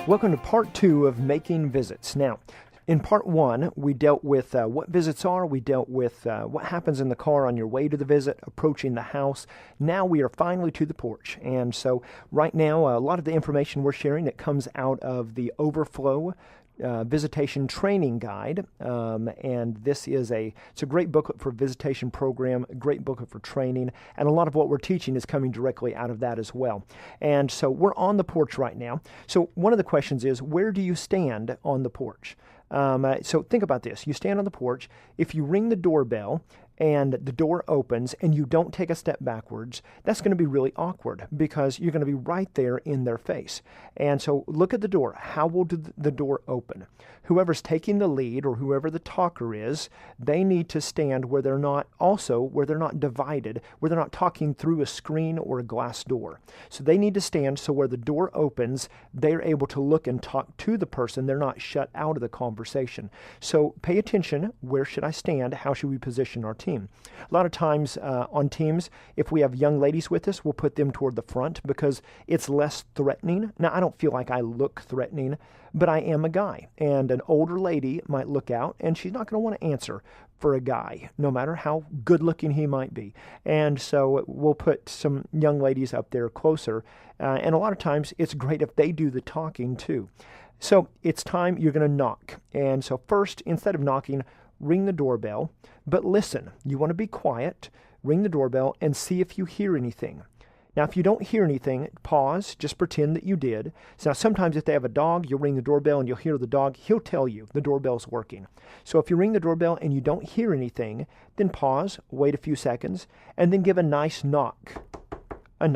Welcome to part 2 of Making Visits. Now, in part 1, we dealt with what visits are. We dealt with what happens in the car on your way to the visit, approaching the house. Now we are finally to the porch. And so right now, a lot of the information we're sharing that comes out of the Overflow Visitation Training Guide, and this is it's a great booklet for visitation program, a great booklet for training, and a lot of what we're teaching is coming directly out of that as well. And so we're on the porch right now. So one of the questions is, where do you stand on the porch? So think about this. You stand on the porch. If you ring the doorbell and the door opens and you don't take a step backwards, that's going to be really awkward because you're going to be right there in their face. And so look at the door. How will the door open? Whoever's taking the lead or whoever the talker is, they need to stand where they're not divided, where they're not talking through a screen or a glass door. So they need to stand so where the door opens, they're able to look and talk to the person. They're not shut out of the conversation. So pay attention. Where should I stand? How should we position our team? A lot of times on teams, if we have young ladies with us, we'll put them toward the front because it's less threatening. Now, I don't feel like I look threatening, but I am a guy, and an older lady might look out, and she's not going to want to answer for a guy, no matter how good-looking he might be. And so we'll put some young ladies up there closer, and a lot of times it's great if they do the talking too. So it's time you're going to knock. And so first, instead of knocking, ring the doorbell, but listen. You want to be quiet, ring the doorbell, and see if you hear anything. Now, if you don't hear anything, pause, just pretend that you did. So now sometimes if they have a dog, you'll ring the doorbell and you'll hear the dog. He'll tell you the doorbell's working. So if you ring the doorbell and you don't hear anything, then pause, wait a few seconds, and then give a nice knock on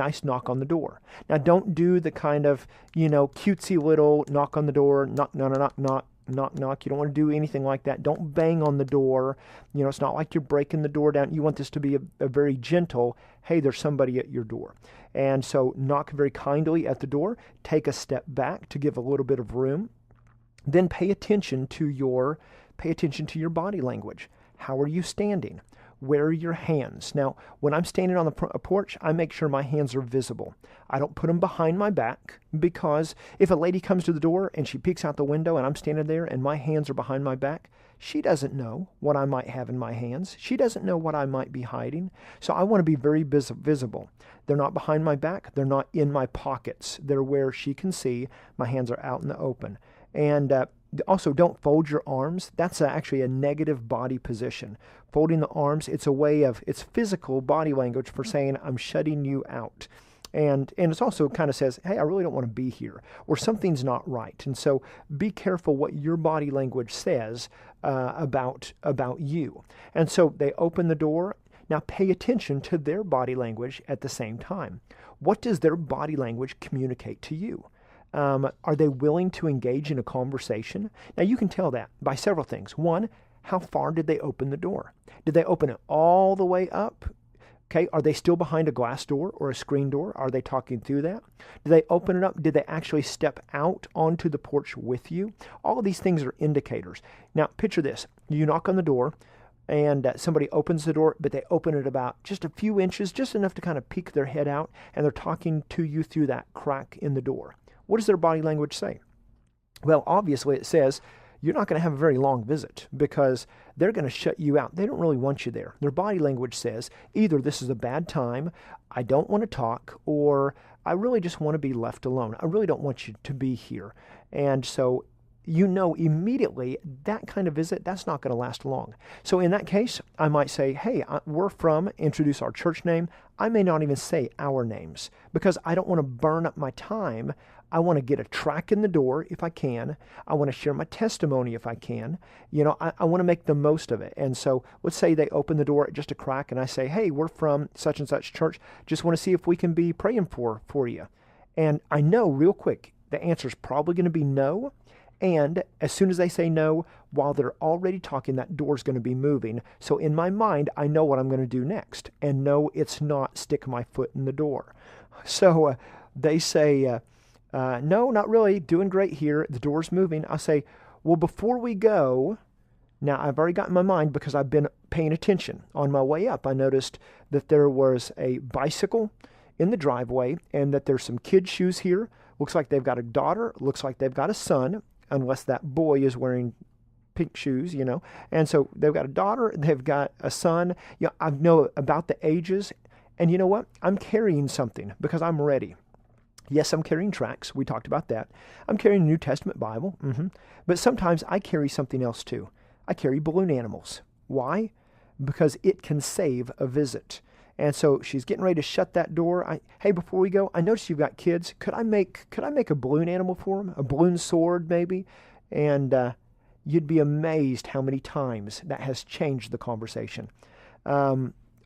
the door. Now, don't do the kind of, cutesy little knock on the door, knock, knock, knock, knock, knock, knock. You don't want to do anything like that. Don't bang on the door. It's not like you're breaking the door down. You want this to be a very gentle, hey, there's somebody at your door. And so knock very kindly at the door. Take a step back to give a little bit of room. Then pay attention to your body language. How are you standing? Where are your hands? Now, when I'm standing on the porch, I make sure my hands are visible. I don't put them behind my back because if a lady comes to the door and she peeks out the window and I'm standing there and my hands are behind my back, she doesn't know what I might have in my hands. She doesn't know what I might be hiding. So I want to be very visible. They're not behind my back. They're not in my pockets. They're where she can see. My hands are out in the open. And also, don't fold your arms. That's actually a negative body position. Folding the arms, it's physical body language for saying, I'm shutting you out. And it also kind of says, hey, I really don't want to be here, or something's not right. And so be careful what your body language says about you. And so they open the door. Now pay attention to their body language at the same time. What does their body language communicate to you? Are they willing to engage in a conversation? Now, you can tell that by several things. One, how far did they open the door? Did they open it all the way up? Okay, are they still behind a glass door or a screen door? Are they talking through that? Did they open it up? Did they actually step out onto the porch with you? All of these things are indicators. Now, picture this. You knock on the door, and somebody opens the door, but they open it about just a few inches, just enough to kind of peek their head out, and they're talking to you through that crack in the door. What does their body language say? Well, obviously it says you're not going to have a very long visit because they're going to shut you out. They don't really want you there. Their body language says either this is a bad time, I don't want to talk, or I really just want to be left alone. I really don't want you to be here. And so immediately that kind of visit, that's not going to last long. So in that case, I might say, hey, we're from, introduce our church name. I may not even say our names because I don't want to burn up my time. I want to get a track in the door if I can. I want to share my testimony if I can. I want to make the most of it. And so let's say they open the door at just a crack and I say, hey, we're from such and such church. Just want to see if we can be praying for you. And I know real quick, the answer is probably going to be no. And as soon as they say no, while they're already talking, that door's going to be moving. So in my mind, I know what I'm going to do next. And no, it's not stick my foot in the door. So they say, no, not really. Doing great here. The door's moving. I say, well, before we go, now I've already got in my mind because I've been paying attention. On my way up, I noticed that there was a bicycle in the driveway and that there's some kid shoes here. Looks like they've got a daughter. Looks like they've got a son, unless that boy is wearing pink shoes, And so they've got a daughter, they've got a son. I know about the ages. And you know what? I'm carrying something because I'm ready. Yes, I'm carrying tracts. We talked about that. I'm carrying a New Testament Bible. But sometimes I carry something else too. I carry balloon animals. Why? Because it can save a visit. And so she's getting ready to shut that door. Hey, before we go, I noticed you've got kids. Could I make a balloon animal for them? A balloon sword, maybe? And you'd be amazed how many times that has changed the conversation.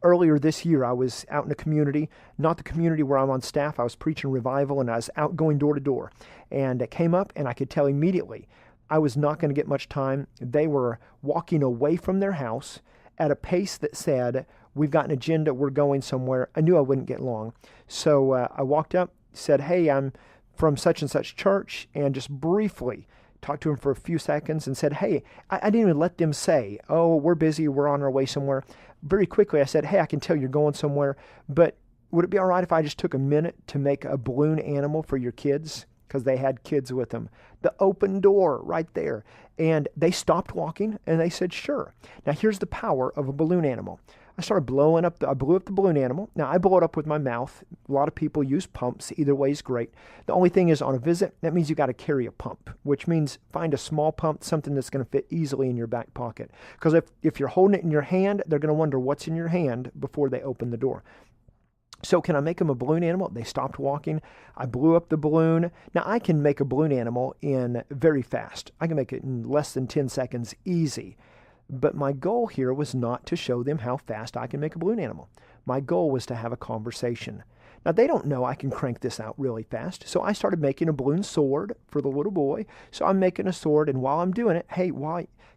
Earlier this year, I was out in a community, not the community where I'm on staff. I was preaching revival, and I was out going door to door. And it came up, and I could tell immediately I was not going to get much time. They were walking away from their house at a pace that said, we've got an agenda, we're going somewhere. I knew I wouldn't get long. So I walked up, said, hey, I'm from such and such church, and just briefly talked to him for a few seconds and said, hey, I didn't even let them say, oh, we're busy, we're on our way somewhere. Very quickly I said, hey, I can tell you're going somewhere, but would it be all right if I just took a minute to make a balloon animal for your kids? Because they had kids with them. The open door right there. And they stopped walking and they said, sure. Now here's the power of a balloon animal. I blew up the balloon animal. Now I blow it up with my mouth. A lot of people use pumps. Either way is great. The only thing is on a visit, that means you got to carry a pump, which means find a small pump, something that's going to fit easily in your back pocket. Because if you're holding it in your hand, they're going to wonder what's in your hand before they open the door. So can I make them a balloon animal? They stopped walking. I blew up the balloon. Now I can make a balloon animal in very fast. I can make it in less than 10 seconds, easy. But my goal here was not to show them how fast I can make a balloon animal. My goal was to have a conversation. Now they don't know I can crank this out really fast. So I started making a balloon sword for the little boy. So I'm making a sword, and while I'm doing it, hey,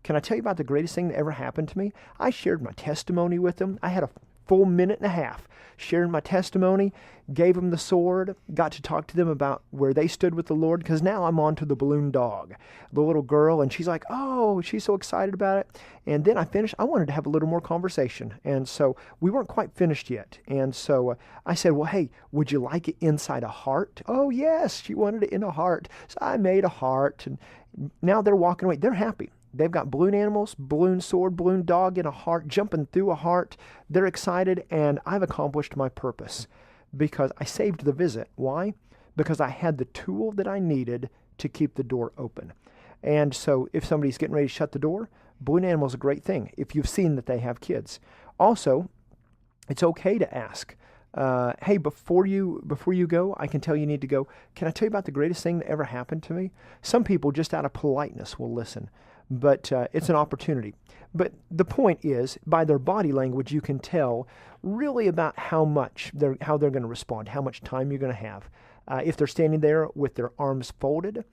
can I tell you about the greatest thing that ever happened to me? I shared my testimony with them. I had a full minute and a half sharing my testimony, gave them the sword, got to talk to them about where they stood with the Lord, because now I'm on to the balloon dog, the little girl, and she's like, oh, she's so excited about it. And then I finished. I wanted to have a little more conversation, and so we weren't quite finished yet. And so I said, well, hey, would you like it inside a heart? Oh, yes, she wanted it in a heart. So I made a heart, and now they're walking away. They're happy. They've got balloon animals, balloon sword, balloon dog in a heart, jumping through a heart. They're excited, and I've accomplished my purpose because I saved the visit. Why? Because I had the tool that I needed to keep the door open. And so if somebody's getting ready to shut the door, balloon animal is a great thing if you've seen that they have kids. Also, it's okay to ask, hey, before you go, I can tell you need to go. Can I tell you about the greatest thing that ever happened to me? Some people, just out of politeness, will listen. But it's an opportunity. But the point is, by their body language, you can tell really about how they're going to respond, how much time you're going to have. If they're standing there with their arms folded,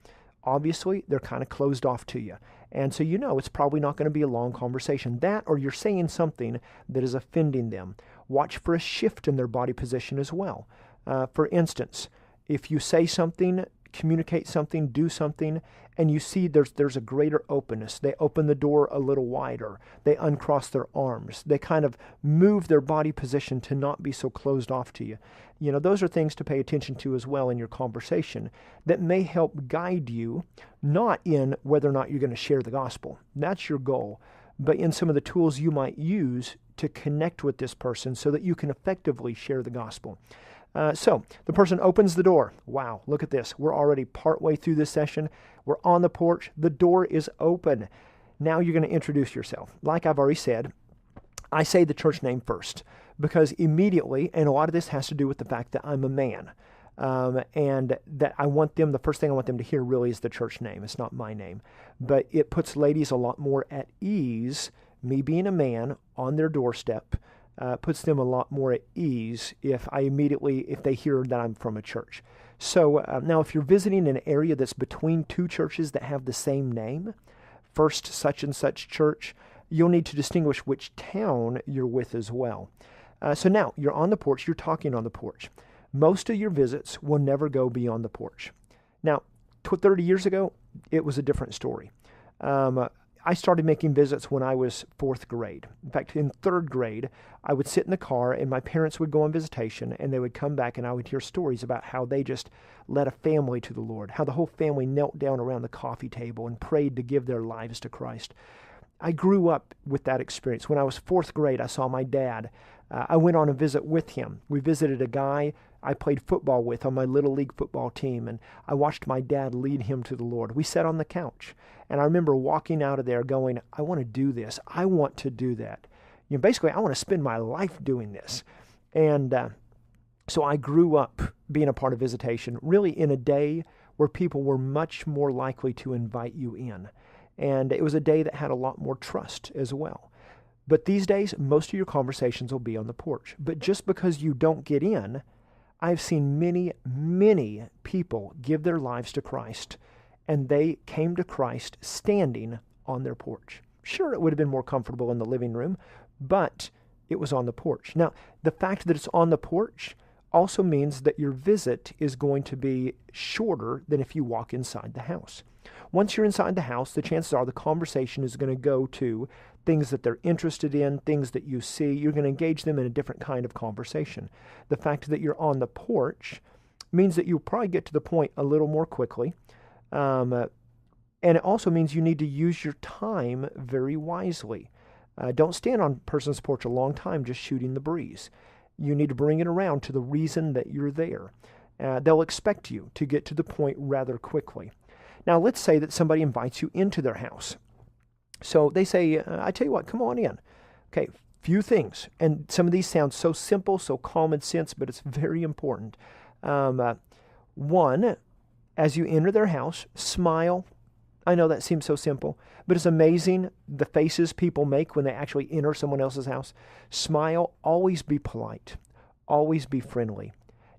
obviously they're kind of closed off to you. And so it's probably not going to be a long conversation. That, or you're saying something that is offending them. Watch for a shift in their body position as well. For instance, if you say something, communicate something, do something, and you see there's a greater openness. They open the door a little wider. They uncross their arms. They kind of move their body position to not be so closed off to you. Those are things to pay attention to as well in your conversation that may help guide you, not in whether or not you're going to share the gospel. That's your goal, but in some of the tools you might use to connect with this person so that you can effectively share the gospel. So the person opens the door. Wow, look at this. We're already partway through this session. We're on the porch. The door is open. Now you're going to introduce yourself. Like I've already said, I say the church name first because immediately, and a lot of this has to do with the fact that I'm a man, and that the first thing I want them to hear really is the church name. It's not my name. But it puts ladies a lot more at ease, me being a man on their doorstep, puts them a lot more at ease if they hear that I'm from a church. So now if you're visiting an area that's between two churches that have the same name, First such and such church, you'll need to distinguish which town you're with as well. So now you're on the porch, you're talking on the porch. Most of your visits will never go beyond the porch. Now, 30 years ago, it was a different story. I started making visits when I was fourth grade. In fact, in third grade, I would sit in the car and my parents would go on visitation and they would come back and I would hear stories about how they just led a family to the Lord, how the whole family knelt down around the coffee table and prayed to give their lives to Christ. I grew up with that experience. When I was fourth grade, I saw my dad. I went on a visit with him. We visited a guy I played football with on my Little League football team, and I watched my dad lead him to the Lord. We sat on the couch, and I remember walking out of there going, I want to do this. I want to do that. Basically, I want to spend my life doing this. And so I grew up being a part of visitation, really in a day where people were much more likely to invite you in. And it was a day that had a lot more trust as well. But these days, most of your conversations will be on the porch. But just because you don't get in, I've seen many, many people give their lives to Christ, and they came to Christ standing on their porch. Sure, it would have been more comfortable in the living room, but it was on the porch. Now, the fact that it's on the porch also means that your visit is going to be shorter than if you walk inside the house. Once you're inside the house, the chances are the conversation is going to go to things that they're interested in, things that you see. You're going to engage them in a different kind of conversation. The fact that you're on the porch means that you'll probably get to the point a little more quickly. And it also means you need to use your time very wisely. Don't stand on a person's porch a long time just shooting the breeze. You need to bring it around to the reason that you're there. They'll expect you to get to the point rather quickly. Now, let's say that somebody invites you into their house. So they say, I tell you what, come on in. Okay, few things. And some of these sound so simple, so common sense, but it's very important. One, as you enter their house, smile. I know that seems so simple, but it's amazing the faces people make when they actually enter someone else's house. Smile, always be polite, always be friendly.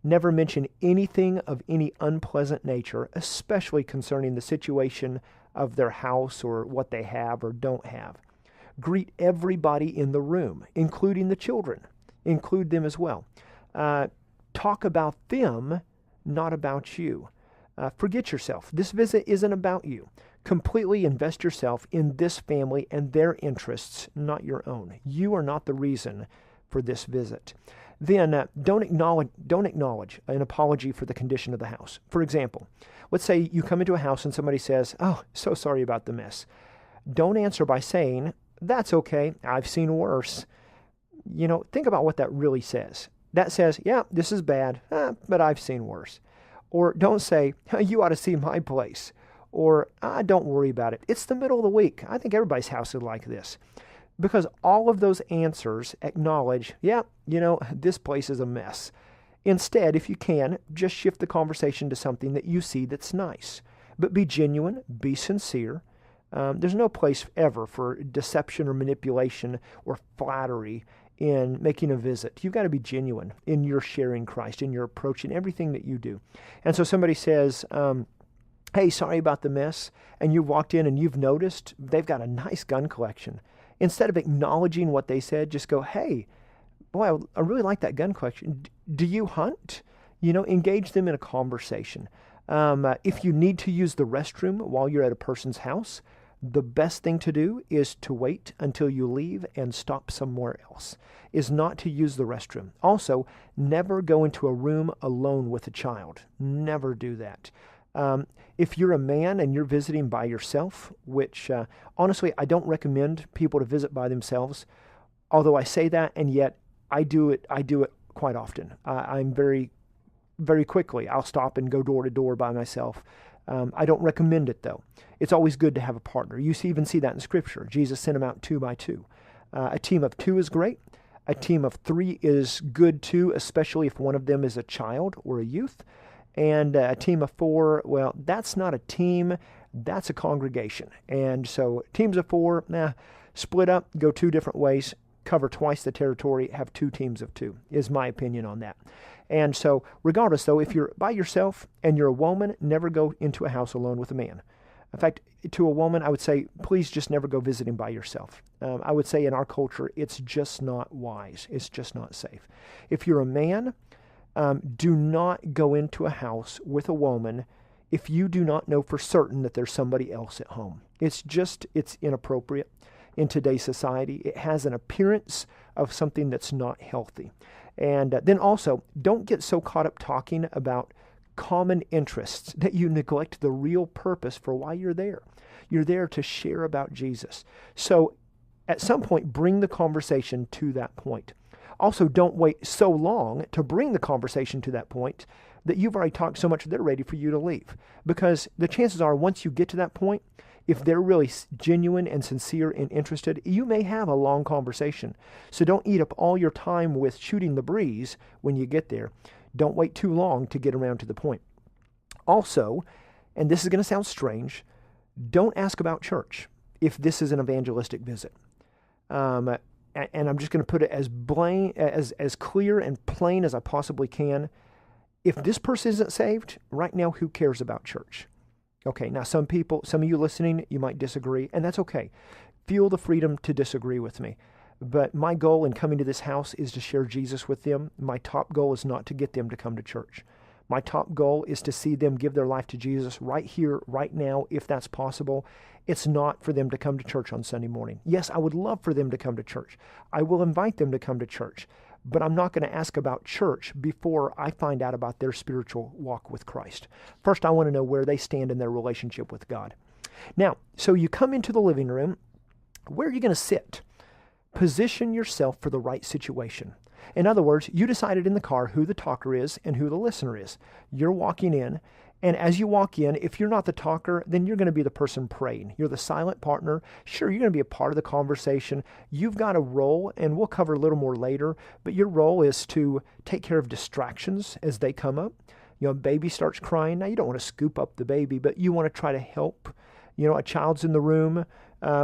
Never mention anything of any unpleasant nature, especially concerning the situation of their house or what they have or don't have. Greet everybody in the room, including the children. Include them as well. Talk about them, not about you. Forget yourself. This visit isn't about you. Completely invest yourself in this family and their interests, not your own. You are not the reason for this visit. Then don't acknowledge an apology for the condition of the house. For example, let's say you come into a house and somebody says, "Oh, so sorry about the mess." Don't answer by saying, "That's okay, I've seen worse." Think about what that really says. That says, "Yeah, this is bad, but I've seen worse." Or don't say, "You ought to see my place." Or, "Don't worry about it. It's the middle of the week. I think everybody's house is like this." Because all of those answers acknowledge, yeah, this place is a mess. Instead, if you can, just shift the conversation to something that you see that's nice. But be genuine, be sincere. There's no place ever for deception or manipulation or flattery in making a visit. You've got to be genuine in your sharing Christ, in your approach, in everything that you do. And so somebody says, "Hey, sorry about the mess," and you walked in and you've noticed they've got a nice gun collection. Instead of acknowledging what they said, just go, "Hey, boy, I really like that gun collection. Do you hunt?" Engage them in a conversation. If you need to use the restroom while you're at a person's house, the best thing to do is to wait until you leave and stop somewhere else, is not to use the restroom. Also, never go into a room alone with a child. Never do that. If you're a man and you're visiting by yourself, which honestly, I don't recommend people to visit by themselves, although I say that, and yet I do it quite often. I'm very, very quickly, I'll stop and go door to door by myself. I don't recommend it, though. It's always good to have a partner. You even see that in Scripture. Jesus sent them out 2 by 2. A team of 2 is great. A team of 3 is good, too, especially if one of them is a child or a youth. And a team of 4, well, that's not a team, that's a congregation. And so teams of 4, split up, go 2 different ways, cover twice the territory, have 2 teams of 2, is my opinion on that. And so regardless, though, if you're by yourself and you're a woman, never go into a house alone with a man. In fact, to a woman, I would say, please just never go visiting by yourself. I would say in our culture, it's just not wise. It's just not safe. If you're a man, do not go into a house with a woman if you do not know for certain that there's somebody else at home. It's inappropriate in today's society. It has an appearance of something that's not healthy. And then also, don't get so caught up talking about common interests that you neglect the real purpose for why you're there. You're there to share about Jesus. So at some point, bring the conversation to that point. Also, don't wait so long to bring the conversation to that point that you've already talked so much they're ready for you to leave. Because the chances are, once you get to that point, if they're really genuine and sincere and interested, you may have a long conversation. So don't eat up all your time with shooting the breeze when you get there. Don't wait too long to get around to the point. Also, and this is going to sound strange, don't ask about church if this is an evangelistic visit. And I'm just going to put it as clear and plain as I possibly can. If this person isn't saved, right now, who cares about church? Okay, now some of you listening, you might disagree, and that's okay. Feel the freedom to disagree with me. But my goal in coming to this house is to share Jesus with them. My top goal is not to get them to come to church. My top goal is to see them give their life to Jesus right here, right now, if that's possible. It's not for them to come to church on Sunday morning. Yes, I would love for them to come to church. I will invite them to come to church. But I'm not going to ask about church before I find out about their spiritual walk with Christ. First, I want to know where they stand in their relationship with God. Now, so you come into the living room. Where are you going to sit? Position yourself for the right situation. In other words, you decided in the car who the talker is and who the listener is. You're walking in, and as you walk in, if you're not the talker, then you're going to be the person praying. You're the silent partner. Sure, you're going to be a part of the conversation. You've got a role, and we'll cover a little more later, but your role is to take care of distractions as they come up. You know, a baby starts crying. Now, you don't want to scoop up the baby, but you want to try to help. You know, a child's in the room.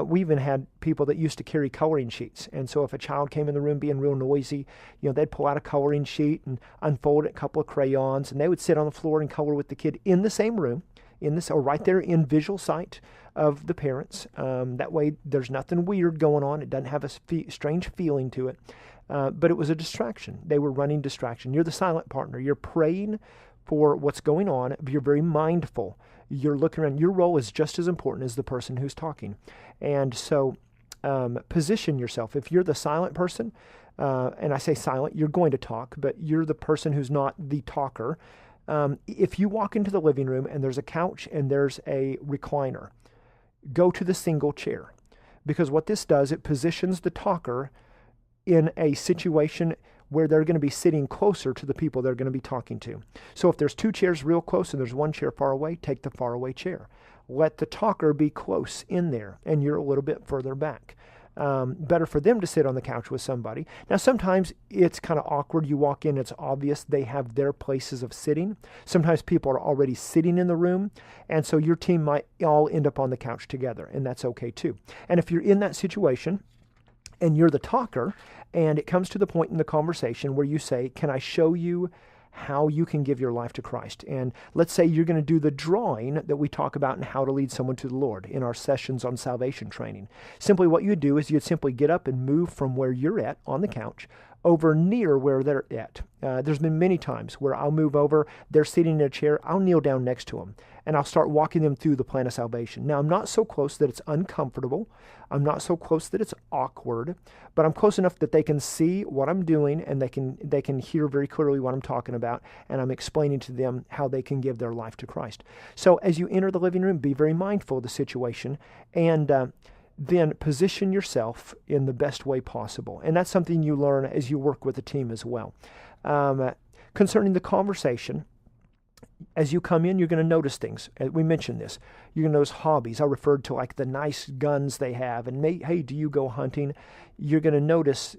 We even had people that used to carry coloring sheets. And so if a child came in the room being real noisy, you know, they'd pull out a coloring sheet and unfold it, a couple of crayons, and they would sit on the floor and color with the kid in the same room, or right there in visual sight of the parents. That way there's nothing weird going on. It doesn't have a strange feeling to it. But it was a distraction. They were running distraction. You're the silent partner. You're praying for what's going on, but you're very mindful. You're looking around. Your role is just as important as the person who's talking. And so position yourself. If you're the silent person, and I say silent, you're going to talk, but you're the person who's not the talker. If you walk into the living room and there's a couch and there's a recliner, go to the single chair. Because what this does, it positions the talker in a situation where they're going to be sitting closer to the people they're going to be talking to. So if there's two chairs real close and there's one chair far away, take the far away chair. Let the talker be close in there, and you're a little bit further back. Better for them to sit on the couch with somebody. Now, sometimes it's kind of awkward. You walk in, it's obvious they have their places of sitting. Sometimes people are already sitting in the room, and so your team might all end up on the couch together, and that's okay too. And if you're in that situation, and you're the talker, and it comes to the point in the conversation where you say, can I show you how you can give your life to Christ? And let's say you're going to do the drawing that we talk about in how to lead someone to the Lord in our sessions on salvation training. Simply what you'd do is you'd simply get up and move from where you're at on the couch over near where they're at. There's been many times where I'll move over, they're sitting in a chair, I'll kneel down next to them, and I'll start walking them through the plan of salvation. Now, I'm not so close that it's uncomfortable. I'm not so close that it's awkward, but I'm close enough that they can see what I'm doing, and they can hear very clearly what I'm talking about, and I'm explaining to them how they can give their life to Christ. So as you enter the living room, be very mindful of the situation, and then position yourself in the best way possible. And that's something you learn as you work with a team as well. Concerning the conversation, as you come in, you're going to notice things. We mentioned this. You're going to notice hobbies. I referred to like the nice guns they have. And hey, do you go hunting? You're going to notice,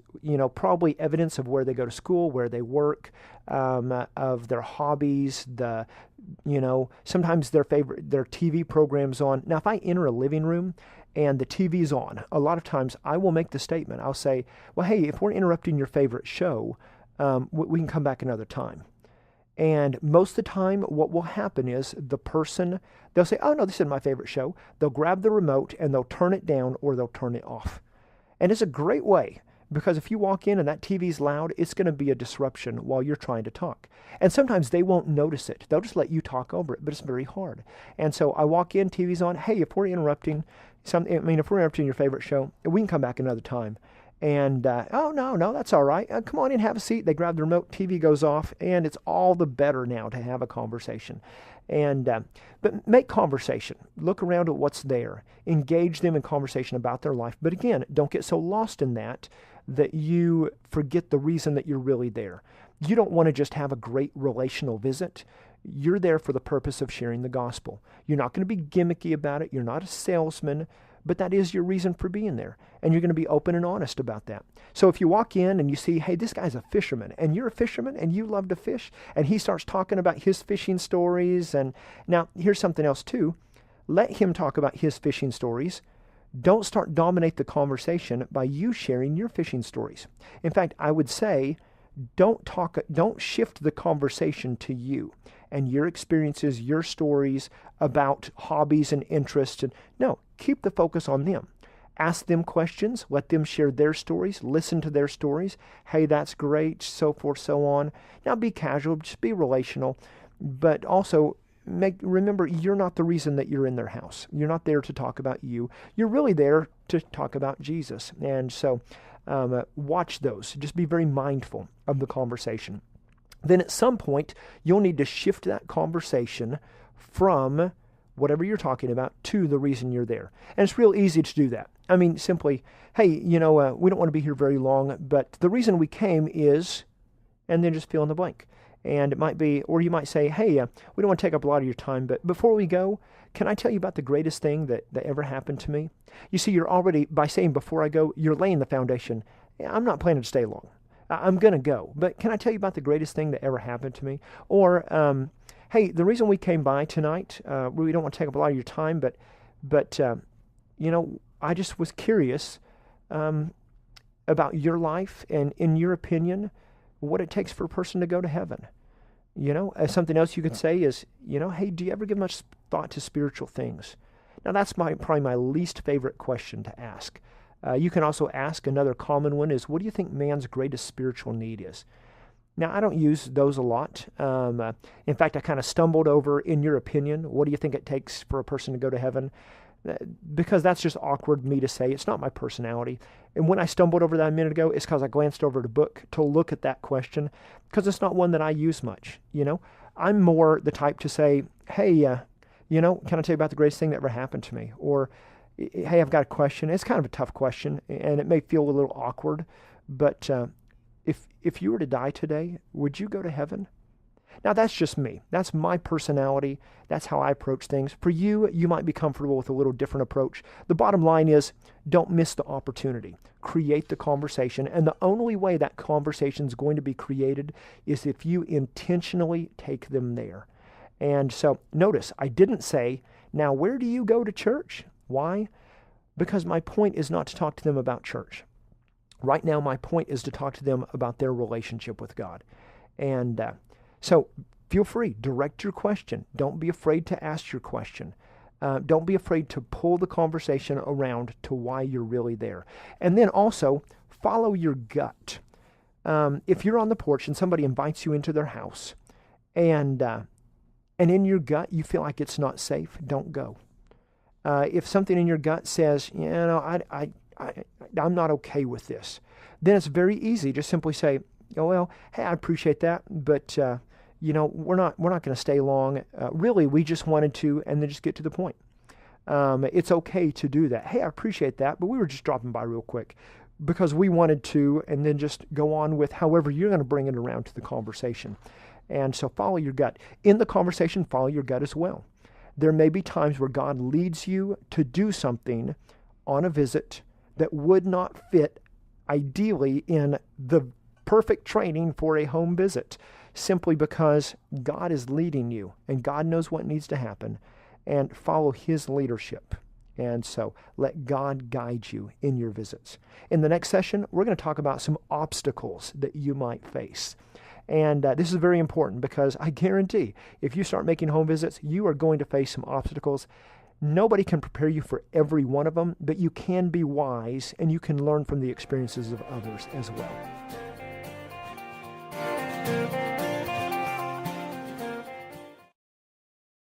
probably evidence of where they go to school, where they work, of their hobbies, sometimes their TV programs on. Now, if I enter a living room and the TV's on, a lot of times I will make the statement. I'll say, well, hey, if we're interrupting your favorite show, we can come back another time. And most of the time, what will happen is they'll say, oh, no, this isn't my favorite show. They'll grab the remote and they'll turn it down or they'll turn it off. And it's a great way Because if you walk in and that TV's loud, it's going to be a disruption while you're trying to talk. And sometimes they won't notice it. They'll just let you talk over it, but it's very hard. And so I walk in, TV's on. Hey, if we're interrupting your favorite show, we can come back another time. And, oh, no, that's all right. Come on in, have a seat. They grab the remote, TV goes off, and it's all the better now to have a conversation. And but make conversation. Look around at what's there. Engage them in conversation about their life. But again, don't get so lost in that you forget the reason that you're really there. You don't want to just have a great relational visit. You're there for the purpose of sharing the gospel. You're not going to be gimmicky about it. You're not a salesman, but that is your reason for being there. And you're going to be open and honest about that. So if you walk in and you see, hey, this guy's a fisherman, and you're a fisherman, and you love to fish, and he starts talking about his fishing stories. And now, here's something else too. Let him talk about his fishing stories. Don't dominate the conversation by you sharing your fishing stories. In fact, I would say, don't shift the conversation to you and your experiences, your stories about hobbies and interests. And no, keep the focus on them. Ask them questions. Let them share their stories. Listen to their stories. Hey, that's great, so forth, so on. Now be casual, just be relational, but also remember, you're not the reason that you're in their house. You're not there to talk about you. You're really there to talk about Jesus. And so watch those. Just be very mindful of the conversation. Then at some point, you'll need to shift that conversation from whatever you're talking about to the reason you're there. And it's real easy to do that. I mean, simply, hey, we don't want to be here very long, but the reason we came is, and then just fill in the blank. And it might be, or you might say, hey, we don't want to take up a lot of your time, but before we go, can I tell you about the greatest thing that ever happened to me? You see, you're already, by saying before I go, you're laying the foundation. I'm not planning to stay long. I'm going to go. But can I tell you about the greatest thing that ever happened to me? Or, hey, the reason we came by tonight, we don't want to take up a lot of your time, but I just was curious about your life and, in your opinion, what it takes for a person to go to heaven. Something else you could say is, hey, do you ever give much thought to spiritual things? Now, that's probably my least favorite question to ask. You can also ask, another common one is, what do you think man's greatest spiritual need is? Now, I don't use those a lot. In fact, I kind of stumbled over, in your opinion, what do you think it takes for a person to go to heaven? Because that's just awkward me to say. It's not my personality. And when I stumbled over that a minute ago, it's because I glanced over the book to look at that question, because it's not one that I use much. I'm more the type to say, hey, can I tell you about the greatest thing that ever happened to me? Or, hey, I've got a question. It's kind of a tough question, and it may feel a little awkward, but if you were to die today, would you go to heaven? Now, that's just me. That's my personality. That's how I approach things. For you, you might be comfortable with a little different approach. The bottom line is, don't miss the opportunity. Create the conversation. And the only way that conversation is going to be created is if you intentionally take them there. And so, notice, I didn't say, now, where do you go to church? Why? Because my point is not to talk to them about church. Right now, my point is to talk to them about their relationship with God. And so feel free, direct your question. Don't be afraid to ask your question. Don't be afraid to pull the conversation around to why you're really there. And then also, follow your gut. If you're on the porch and somebody invites you into their house, and in your gut you feel like it's not safe, don't go. If something in your gut says, I'm not okay with this, then it's very easy. Just simply say, oh, well, hey, I appreciate that, but we're not going to stay long. Really, we just wanted to, and then just get to the point. It's okay to do that. Hey, I appreciate that, but we were just dropping by real quick because we wanted to, and then just go on with however you're going to bring it around to the conversation. And so follow your gut. In the conversation, follow your gut as well. There may be times where God leads you to do something on a visit that would not fit ideally in the perfect training for a home visit, simply because God is leading you and God knows what needs to happen, and follow His leadership. And so let God guide you in your visits. In the next session, we're going to talk about some obstacles that you might face. And this is very important because I guarantee if you start making home visits, you are going to face some obstacles. Nobody can prepare you for every one of them, but you can be wise and you can learn from the experiences of others as well.